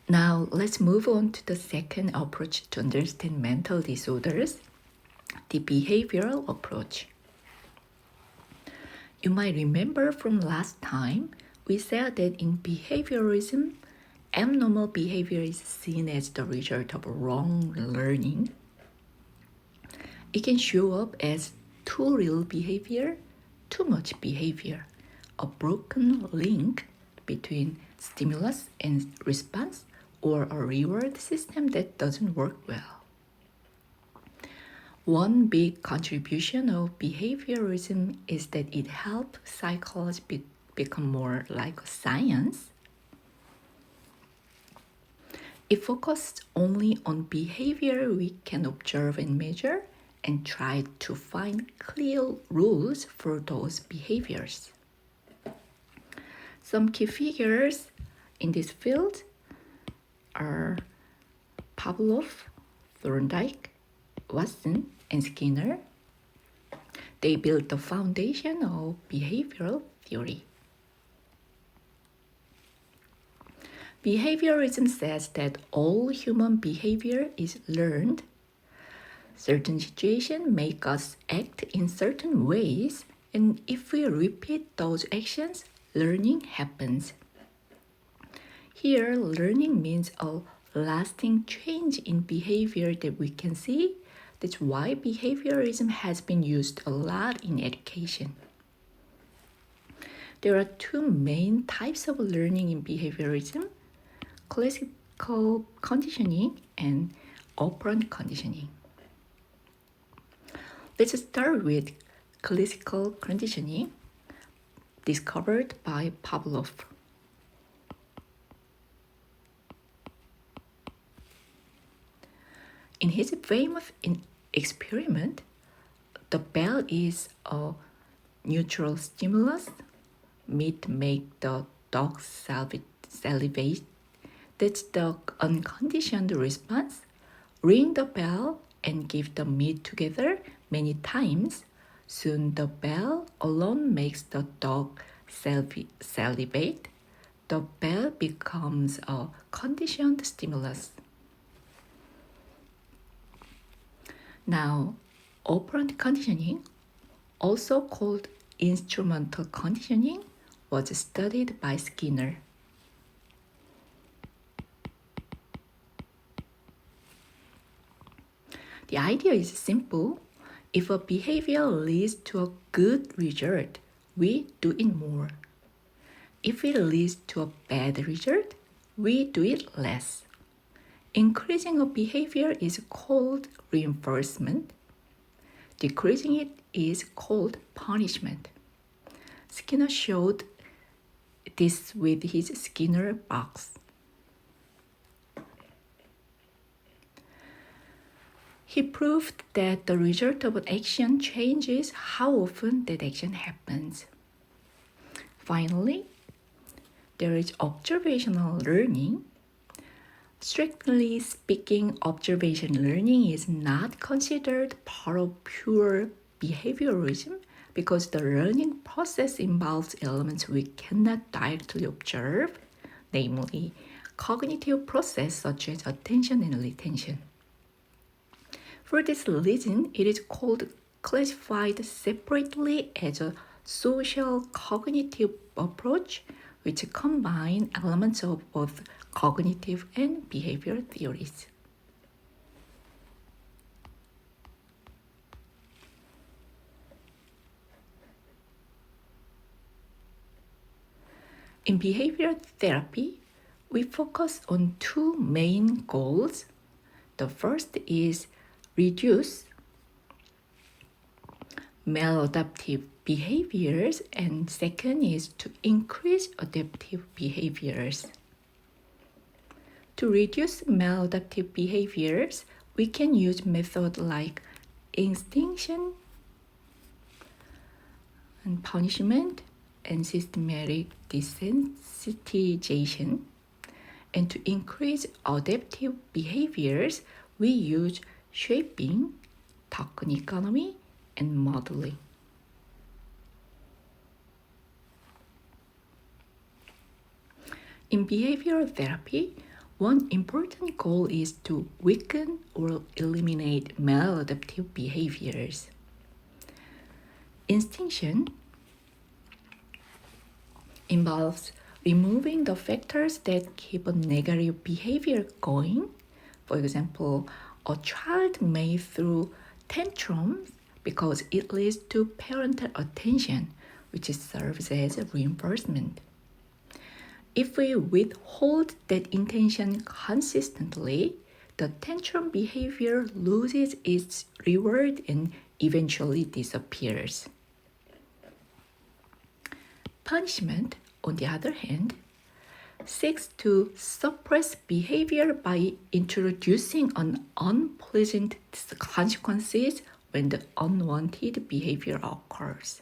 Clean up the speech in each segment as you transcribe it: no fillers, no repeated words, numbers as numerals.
Now, let's move on to the second approach to understand mental disorders, the behavioral approach. You might remember from last time, we said that in behaviorism, abnormal behavior is seen as the result of wrong learning. It can show up as too little behavior, too much behavior, a broken link between stimulus and response, or a reward system that doesn't work well. One big contribution of behaviorism is that it helps psychology become more like a science. It focuses only on behavior we can observe and measure and try to find clear rules for those behaviors. Some key figures in this field are Pavlov, Thorndike, Watson, and Skinner. They built the foundation of behavioral theory. Behaviorism says that all human behavior is learned. Certain situations make us act in certain ways, and if we repeat those actions, learning happens. Here, learning means a lasting change in behavior that we can see. That's why behaviorism has been used a lot in education. There are two main types of learning in behaviorism: classical conditioning and operant conditioning. Let's start with classical conditioning, discovered by Pavlov. In his famous experiment, the bell is a neutral stimulus. Meat make the dog salivate. That's the unconditioned response. Ring the bell and give the meat together many times. Soon the bell alone makes the dog salivate. The bell becomes a conditioned stimulus. Now, operant conditioning, also called instrumental conditioning, was studied by Skinner. The idea is simple. If a behavior leads to a good result, we do it more. If it leads to a bad result, we do it less. Increasing a behavior is called reinforcement. Decreasing it is called punishment. Skinner showed this with his Skinner box. He proved that the result of an action changes how often that action happens. Finally, there is observational learning. Strictly speaking, observation learning is not considered part of pure behaviorism because the learning process involves elements we cannot directly observe, namely cognitive process such as attention and retention. For this reason, it is classified separately as a social cognitive approach, which combines elements of both cognitive and behavior theories. In behavior therapy, we focus on two main goals. The first is reduce maladaptive behaviors, and second is to increase adaptive behaviors. To reduce maladaptive behaviors, we can use methods like extinction and punishment and systematic desensitization. And to increase adaptive behaviors, we use shaping, token economy, and modeling. In behavioral therapy, One important goal is to weaken or eliminate maladaptive behaviors. Extinction involves removing the factors that keep a negative behavior going. For example, a child may throw tantrums because it leads to parental attention, which serves as a reinforcement. If we withhold that intention consistently, the tantrum behavior loses its reward and eventually disappears. Punishment, on the other hand, seeks to suppress behavior by introducing an unpleasant consequences when the unwanted behavior occurs.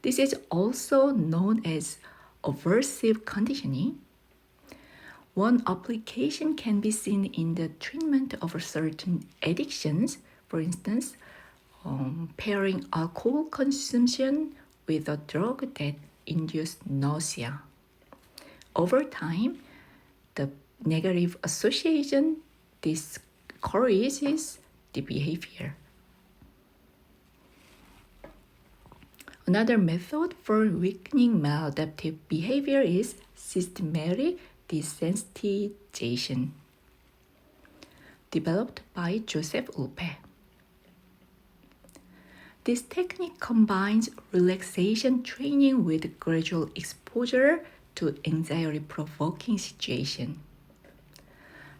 This is also known as aversive conditioning. One application can be seen in the treatment of certain addictions, for instance, pairing alcohol consumption with a drug that induces nausea. Over time, the negative association discourages the behavior. Another method for weakening maladaptive behavior is systematic desensitization, developed by Joseph Ulpe. This technique combines relaxation training with gradual exposure to anxiety-provoking situations.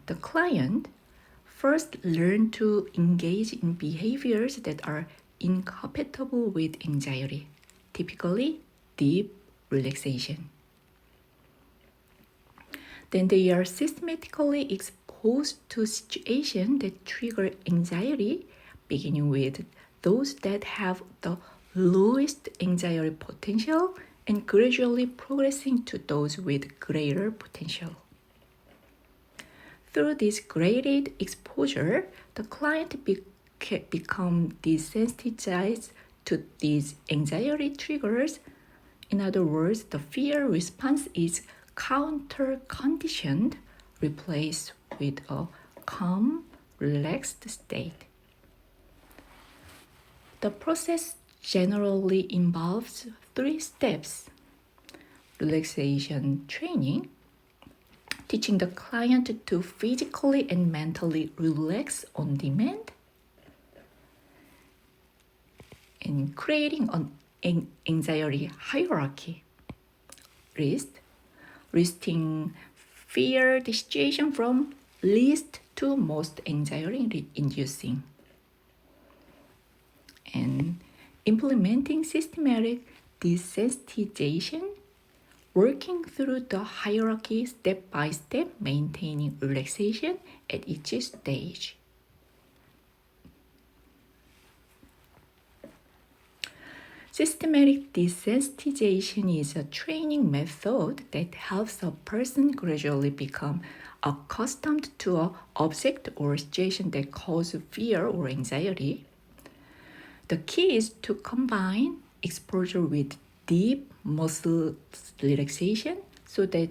The client first learns to engage in behaviors that are incompatible with anxiety, typically deep relaxation. Then they are systematically exposed to situations that trigger anxiety, beginning with those that have the lowest anxiety potential and gradually progressing to those with greater potential. Through this graded exposure, the client becomes desensitized to these anxiety triggers. In other words, the fear response is counter-conditioned, replaced with a calm, relaxed state. The process generally involves 3 steps: relaxation training, teaching the client to physically and mentally relax on demand, and creating an anxiety hierarchy. Listing fear the situation from least to most anxiety-inducing, and implementing systematic desensitization, working through the hierarchy step by step, maintaining relaxation at each stage. Systematic desensitization is a training method that helps a person gradually become accustomed to an object or situation that causes fear or anxiety. The key is to combine exposure with deep muscle relaxation so that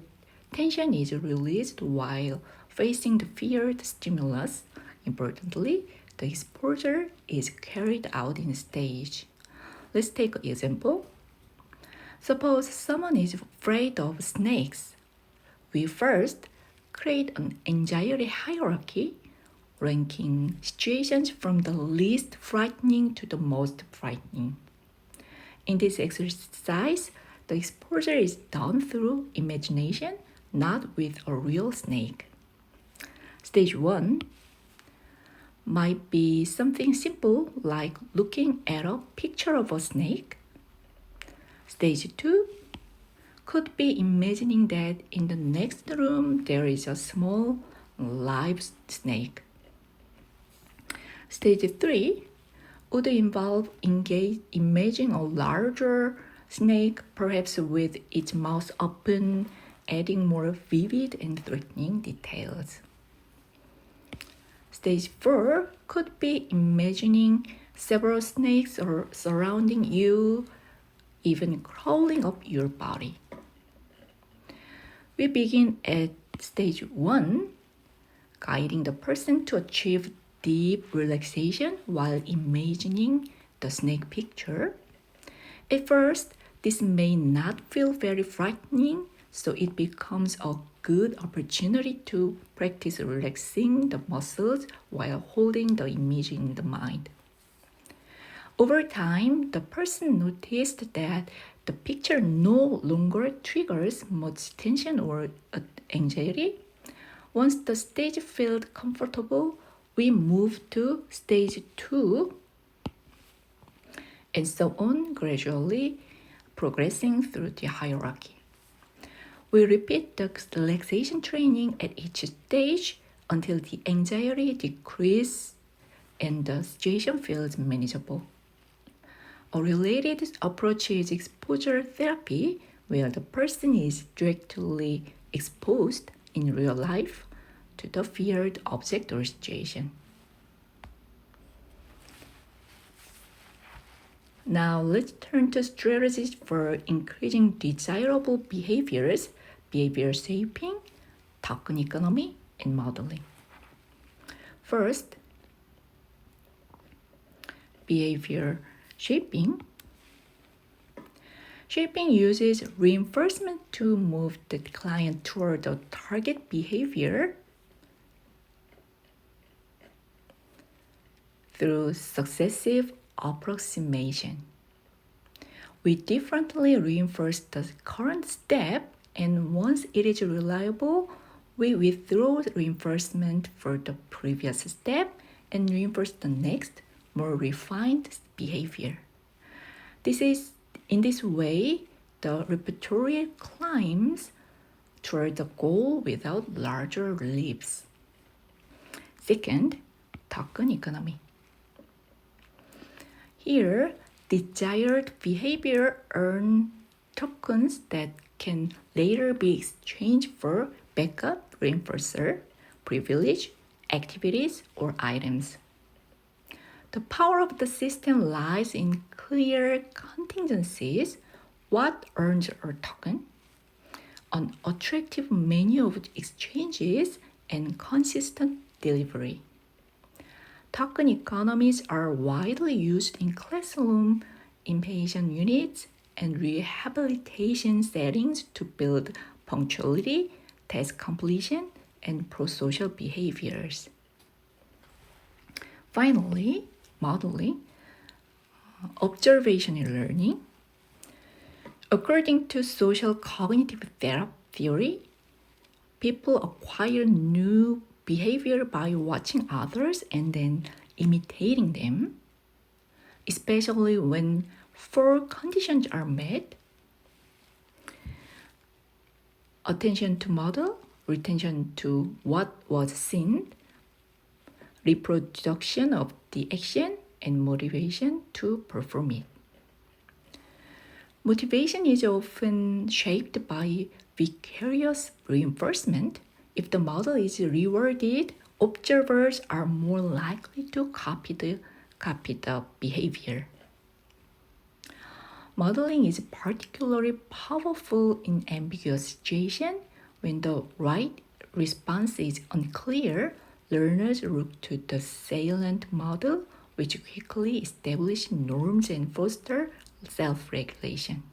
tension is released while facing the feared stimulus. Importantly, the exposure is carried out in stage. Let's take an example. Suppose someone is afraid of snakes. We first create an anxiety hierarchy, ranking situations from the least frightening to the most frightening. In this exercise, the exposure is done through imagination, not with a real snake. Stage 1 might be something simple like looking at a picture of a snake. Stage 2 could be imagining that in the next room there is a small live snake. Stage 3 would involve imagining a larger snake, perhaps with its mouth open, adding more vivid and threatening details. Stage 4 could be imagining several snakes surrounding you, even crawling up your body. We begin at Stage 1, guiding the person to achieve deep relaxation while imagining the snake picture. At first, this may not feel very frightening, so it becomes a good opportunity to practice relaxing the muscles while holding the image in the mind. Over time, the person noticed that the picture no longer triggers much tension or anxiety. Once the stage felt comfortable, we moved to stage 2 and so on, gradually progressing through the hierarchy. We repeat the relaxation training at each stage until the anxiety decreases and the situation feels manageable. A related approach is exposure therapy, where the person is directly exposed in real life to the feared object or situation. Now let's turn to strategies for increasing desirable behaviors, behavior shaping, token economy, and modeling. First, behavior shaping. Shaping uses reinforcement to move the client toward the target behavior through successive approximation. We differently reinforce the current step, and once it is reliable, we withdraw reinforcement for the previous step and reinforce the next, more refined behavior. In this way, the repertoire climbs toward the goal without larger leaps. Second, token economy. Here, desired behavior earn tokens that can later be exchanged for backup reinforcer, privilege, activities, or items. The power of the system lies in clear contingencies, what earns a token, an attractive menu of exchanges, and consistent delivery. Token economies are widely used in classroom, inpatient units, and rehabilitation settings to build punctuality, task completion, and pro-social behaviors. Finally, modeling, observational learning. According to social cognitive theory, people acquire new behavior by watching others and then imitating them, especially when 4 conditions are met: attention to model, retention to what was seen, reproduction of the action, and motivation to perform it. Motivation is often shaped by vicarious reinforcement. If the model is rewarded, observers are more likely to copy the behavior. Modeling is particularly powerful in ambiguous situations. When the right response is unclear, learners look to the salient model, which quickly establish norms and foster self-regulation.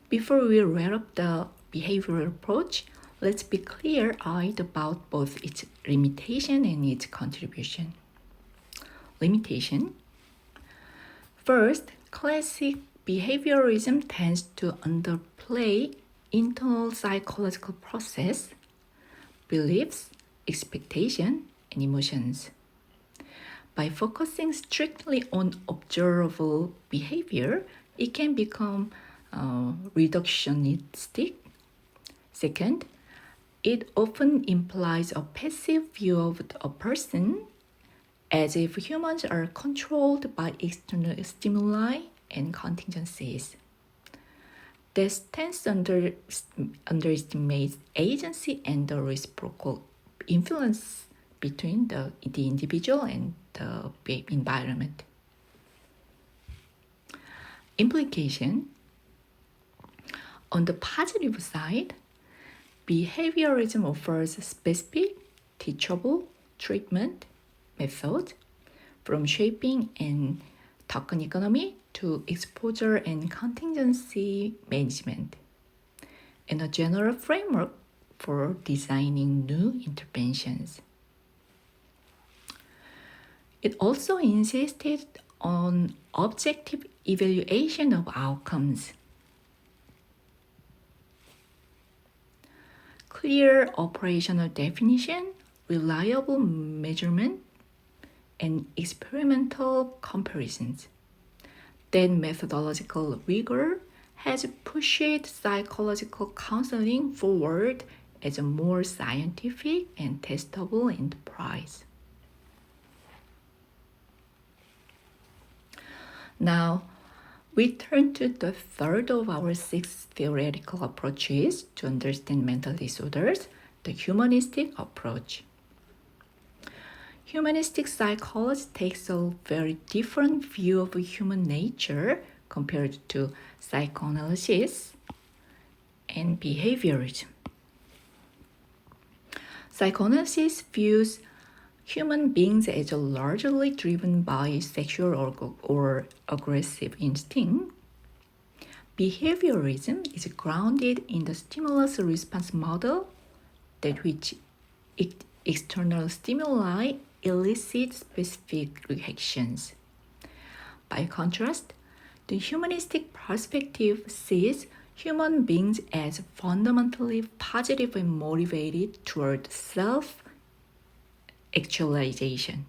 Before we wrap up the behavioral approach, let's be clear-eyed about both its limitation and its contribution. Limitation. First, classic behaviorism tends to underplay internal psychological process, beliefs, expectation, and emotions. By focusing strictly on observable behavior, it can become reductionistic. Second, it often implies a passive view of a person, as if humans are controlled by external stimuli and contingencies. This stance underestimates agency and the reciprocal influence between the individual and the environment. Implication. On the positive side, behaviorism offers specific, teachable treatment methods from shaping and token economy to exposure and contingency management, and a general framework for designing new interventions. It also insisted on objective evaluation of outcomes, clear operational definition, reliable measurement, and experimental comparisons. That methodological rigor has pushed psychological counseling forward as a more scientific and testable enterprise. Now, we turn to the third of our six theoretical approaches to understand mental disorders, the humanistic approach. Humanistic psychology takes a very different view of human nature compared to psychoanalysis and behaviorism. Psychoanalysis views human beings as largely driven by sexual or aggressive instinct. Behaviorism is grounded in the stimulus response model, that which external stimuli elicit specific reactions. By contrast, the humanistic perspective sees human beings as fundamentally positive and motivated toward self-actualization.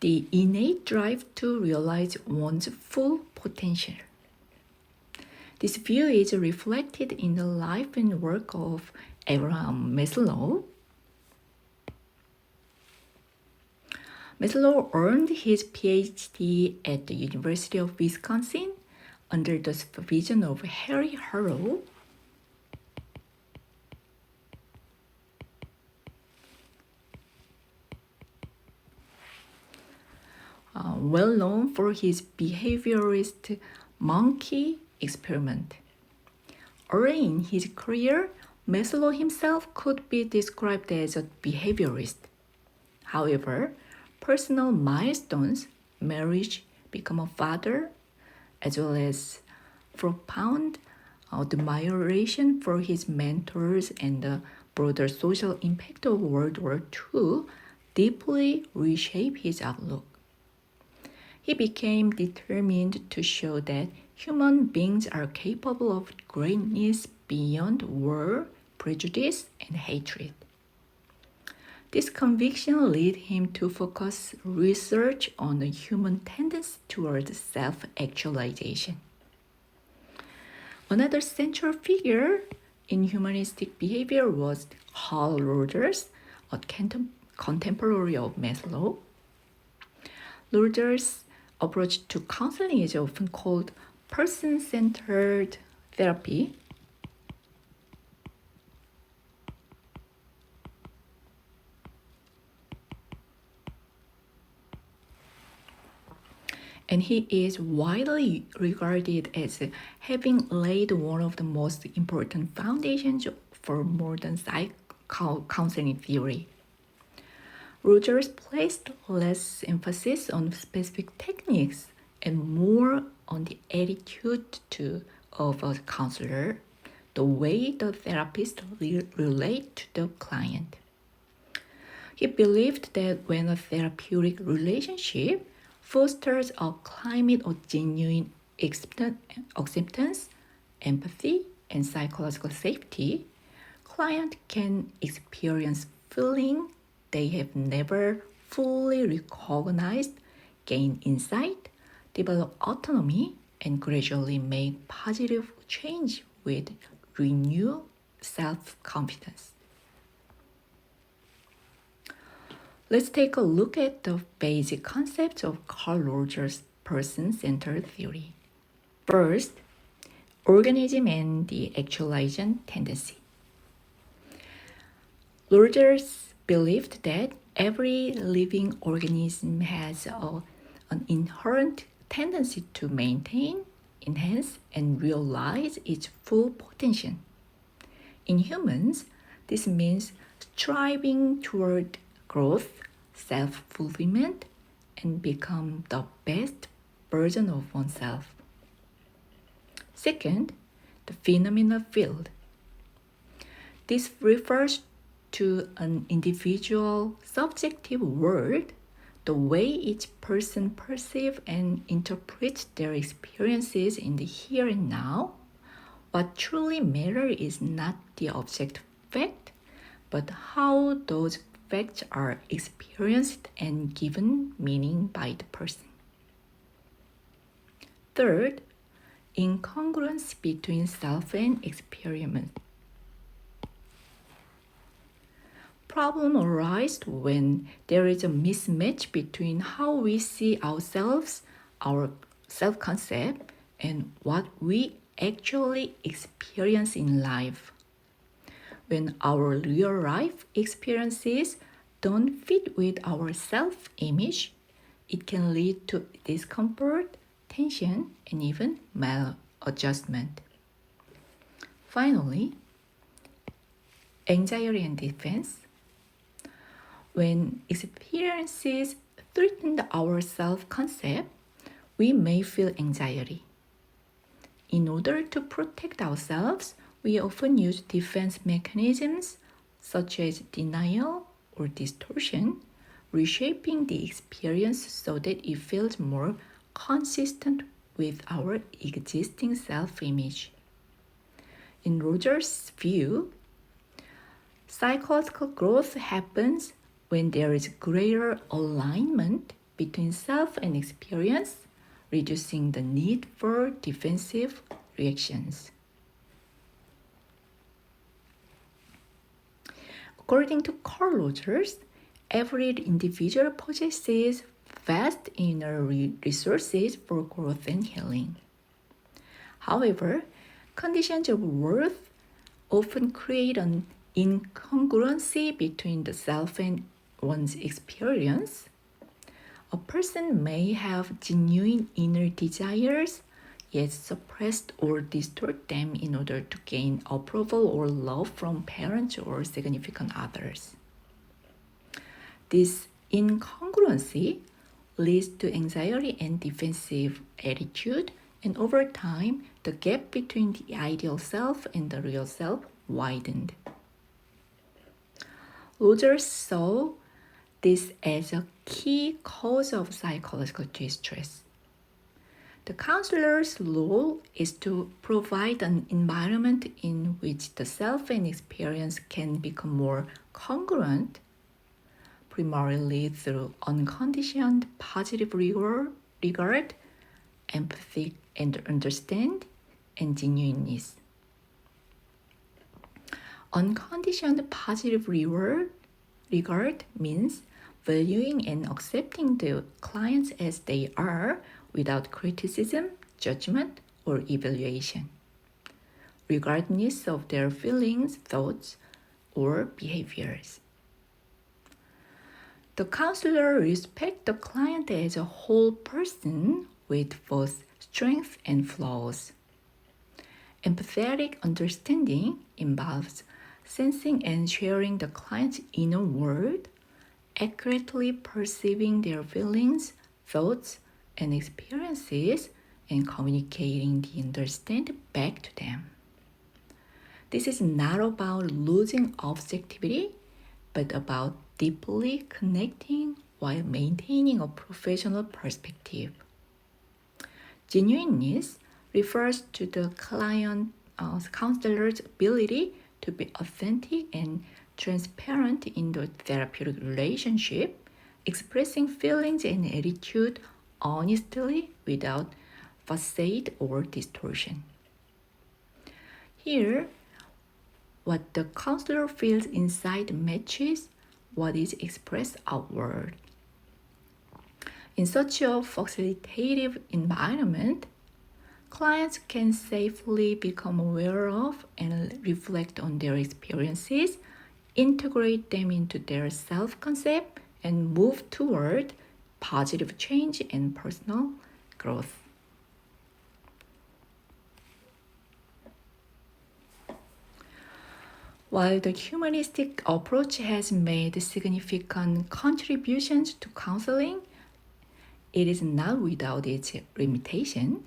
The innate drive to realize one's full potential. This view is reflected in the life and work of Abraham Maslow. Maslow earned his PhD at the University of Wisconsin under the supervision of Harry Harlow. Well known for his behaviorist monkey experiment. Early in his career, Maslow himself could be described as a behaviorist. However, personal milestones, marriage, become a father, as well as profound admiration for his mentors and the broader social impact of World War II deeply reshape his outlook. He became determined to show that human beings are capable of greatness beyond war, prejudice, and hatred. This conviction led him to focus research on the human tendency towards self-actualization. Another central figure in humanistic behavior was Carl Rogers, a contemporary of Maslow. Rogers' approach to counseling is often called person-centered therapy. And he is widely regarded as having laid one of the most important foundations for modern counseling theory. Rogers placed less emphasis on specific techniques and more on the attitude of a counselor, the way the therapist relate to the client. He believed that when a therapeutic relationship fosters a climate of genuine acceptance, empathy, and psychological safety, clients can experience feeling they have never fully recognized, gain insight, develop autonomy, and gradually make positive change with renewed self-confidence. Let's take a look at the basic concepts of Carl Rogers' person-centered theory. First, organism and the actualization tendency. Rogers believed that every living organism has an inherent tendency to maintain, enhance, and realize its full potential. In humans, this means striving toward growth, self-fulfillment, and become the best version of oneself. Second, the phenomenal field. This refers to an individual subjective world, the way each person perceives and interprets their experiences in the here and now. What truly matters is not the objective fact, but how those facts are experienced and given meaning by the person. Third, incongruence between self and experiment. Problem arises when there is a mismatch between how we see ourselves, our self-concept, and what we actually experience in life. When our real life experiences don't fit with our self-image, it can lead to discomfort, tension, and even maladjustment. Finally, anxiety and defense. When experiences threaten our self-concept, we may feel anxiety. In order to protect ourselves, we often use defense mechanisms such as denial or distortion, reshaping the experience so that it feels more consistent with our existing self-image. In Rogers' view, psychological growth happens when there is greater alignment between self and experience, reducing the need for defensive reactions. According to Carl Rogers, every individual possesses vast inner resources for growth and healing. However, conditions of worth often create an incongruency between the self and one's experience. A person may have genuine inner desires, yet suppress or distort them in order to gain approval or love from parents or significant others. This incongruency leads to anxiety and defensive attitude, and over time, the gap between the ideal self and the real self widened. Rogers saw this as a key cause of psychological distress. The counselor's role is to provide an environment in which the self and experience can become more congruent, primarily through unconditioned positive regard, empathy and understanding, and genuineness. Unconditioned positive regard means valuing and accepting the clients as they are without criticism, judgment, or evaluation, regardless of their feelings, thoughts, or behaviors. The counselor respects the client as a whole person with both strengths and flaws. Empathetic understanding involves sensing and sharing the client's inner world, accurately perceiving their feelings, thoughts, and experiences, and communicating the understanding back to them. This is not about losing objectivity, but about deeply connecting while maintaining a professional perspective. Genuineness refers to the counselor's ability to be authentic and transparent in the therapeutic relationship, expressing feelings and attitude honestly without facade or distortion. Here, what the counselor feels inside matches what is expressed outward. In such a facilitative environment, clients can safely become aware of and reflect on their experiences, integrate them into their self-concept, and move toward positive change and personal growth. While the humanistic approach has made significant contributions to counseling, it is not without its limitations.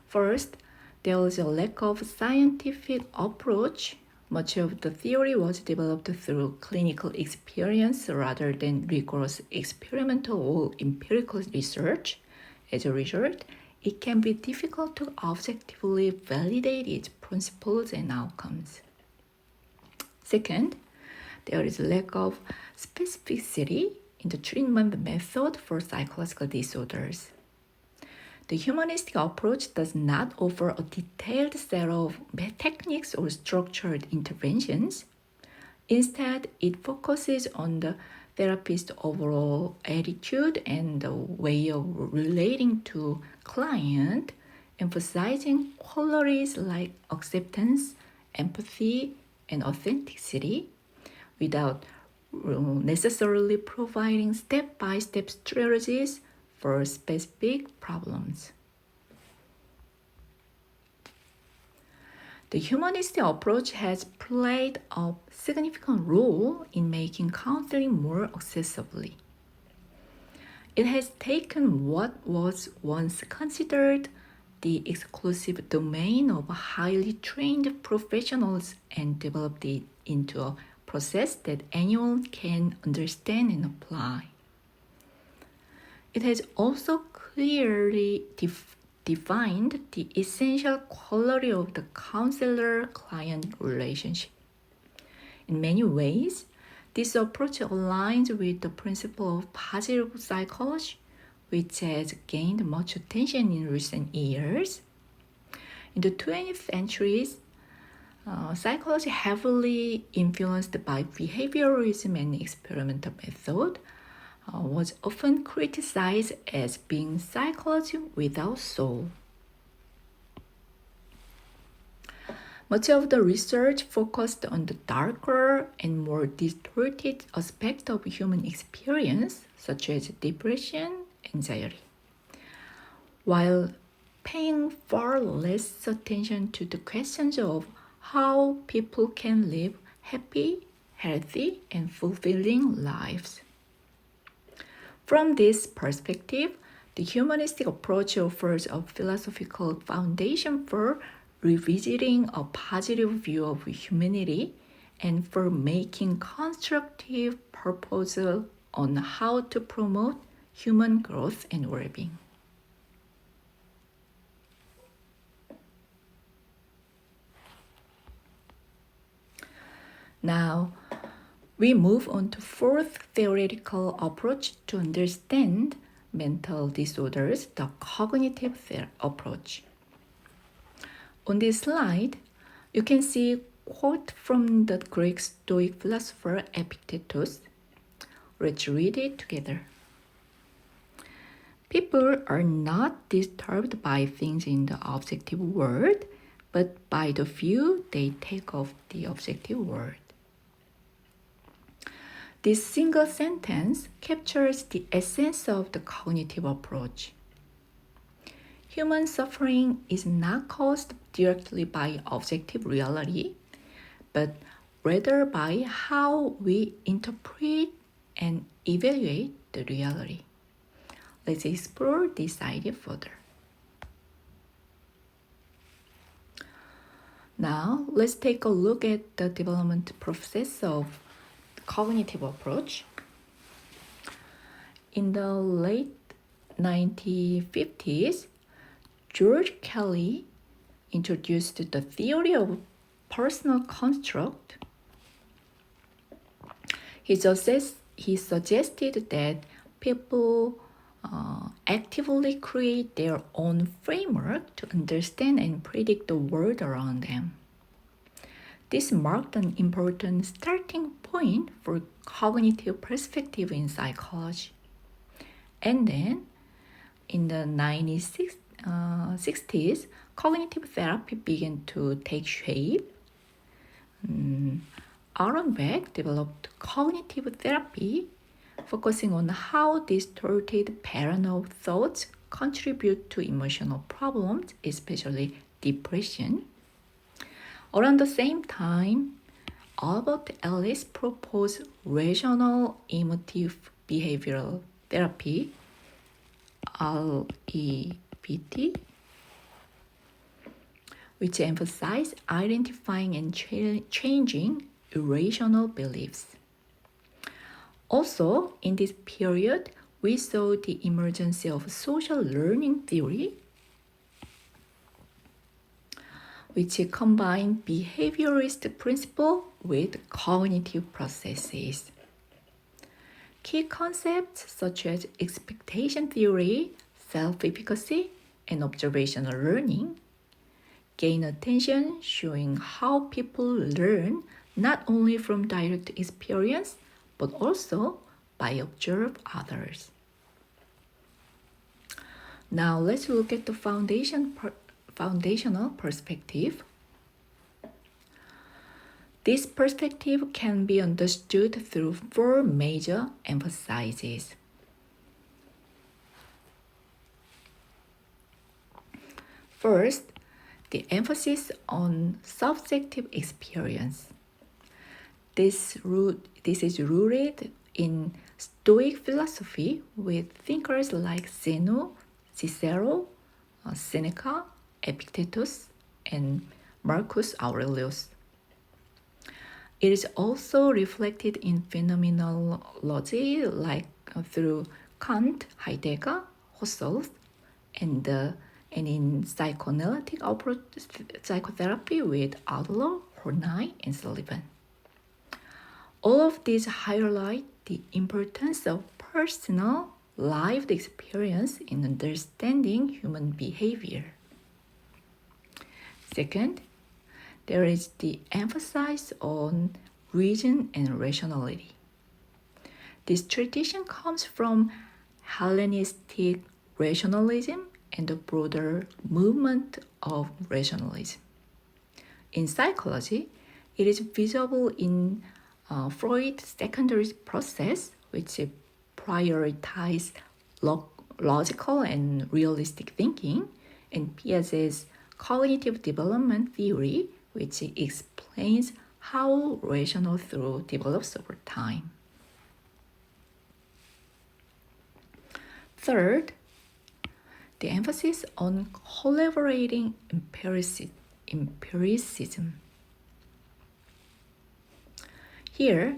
First, there is a lack of scientific approach. Much of the theory was developed through clinical experience rather than rigorous experimental or empirical research. As a result, it can be difficult to objectively validate its principles and outcomes. Second, there is a lack of specificity in the treatment method for psychological disorders. The humanistic approach does not offer a detailed set of techniques or structured interventions. Instead, it focuses on the therapist's overall attitude and the way of relating to client, emphasizing qualities like acceptance, empathy, and authenticity without necessarily providing step-by-step strategies for specific problems. The humanistic approach has played a significant role in making counseling more accessible. It has taken what was once considered the exclusive domain of highly trained professionals and developed it into a process that anyone can understand and apply. It has also clearly defined the essential quality of the counselor-client relationship. In many ways, this approach aligns with the principle of positive psychology, which has gained much attention in recent years. In the 20th century, psychology heavily influenced by behavioralism and experimental method was often criticized as being psychology without soul. Much of the research focused on the darker and more distorted aspect of human experience, such as depression, anxiety, while paying far less attention to the questions of how people can live happy, healthy, and fulfilling lives. From this perspective, the humanistic approach offers a philosophical foundation for revisiting a positive view of humanity and for making constructive proposals on how to promote human growth and well-being. Now, we move on to fourth theoretical approach to understand mental disorders, the cognitive approach. On this slide, you can see a quote from the Greek Stoic philosopher Epictetus. Let's read it together. People are not disturbed by things in the objective world, but by the view they take of the objective world. This single sentence captures the essence of the cognitive approach. Human suffering is not caused directly by objective reality, but rather by how we interpret and evaluate the reality. Let's explore this idea further. Now, let's take a look at the development process of cognitive approach. In the late 1950s, George Kelly introduced the theory of personal construct. He suggested that people actively create their own framework to understand and predict the world around them. This marked an important starting point for cognitive perspective in psychology. And then, in the 1960s, cognitive therapy began to take shape. Aaron Beck developed cognitive therapy, focusing on how distorted pattern of thoughts contribute to emotional problems, especially depression. Around the same time, Albert Ellis proposed rational emotive behavioral therapy, REBT, which emphasized identifying and changing irrational beliefs. Also, in this period, we saw the emergence of social learning theory, which combined behaviorist principle with cognitive processes. Key concepts such as expectation theory, self-efficacy, and observational learning gain attention, showing how people learn not only from direct experience, but also by observe others. Now let's look at the foundational perspective. This perspective can be understood through four major emphases. First, the emphasis on subjective experience. This is rooted in Stoic philosophy with thinkers like Zeno, Cicero, Seneca, Epictetus, and Marcus Aurelius. It is also reflected in phenomenology like through Kant, Heidegger, Husserl, and in psychoanalytic approach, psychotherapy with Adler, Horney, and Sullivan. All of these highlight the importance of personal, lived experience in understanding human behavior. Second, there is the emphasis on reason and rationality. This tradition comes from Hellenistic rationalism and the broader movement of rationalism. In psychology, it is visible in Freud's secondary process, which prioritizes logical and realistic thinking, and Piaget's cognitive development theory, which explains how rational thought develops over time. Third, the emphasis on collaborating empiricism. Here,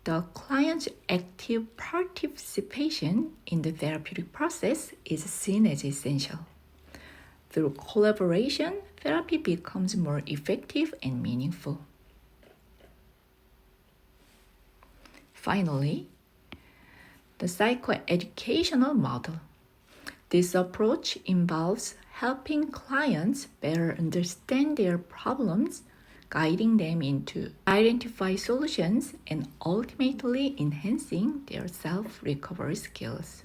the client's active participation in the therapeutic process is seen as essential. Through collaboration, therapy becomes more effective and meaningful. Finally, the psychoeducational model. This approach involves helping clients better understand their problems, guiding them into identify solutions, and ultimately enhancing their self-recovery skills.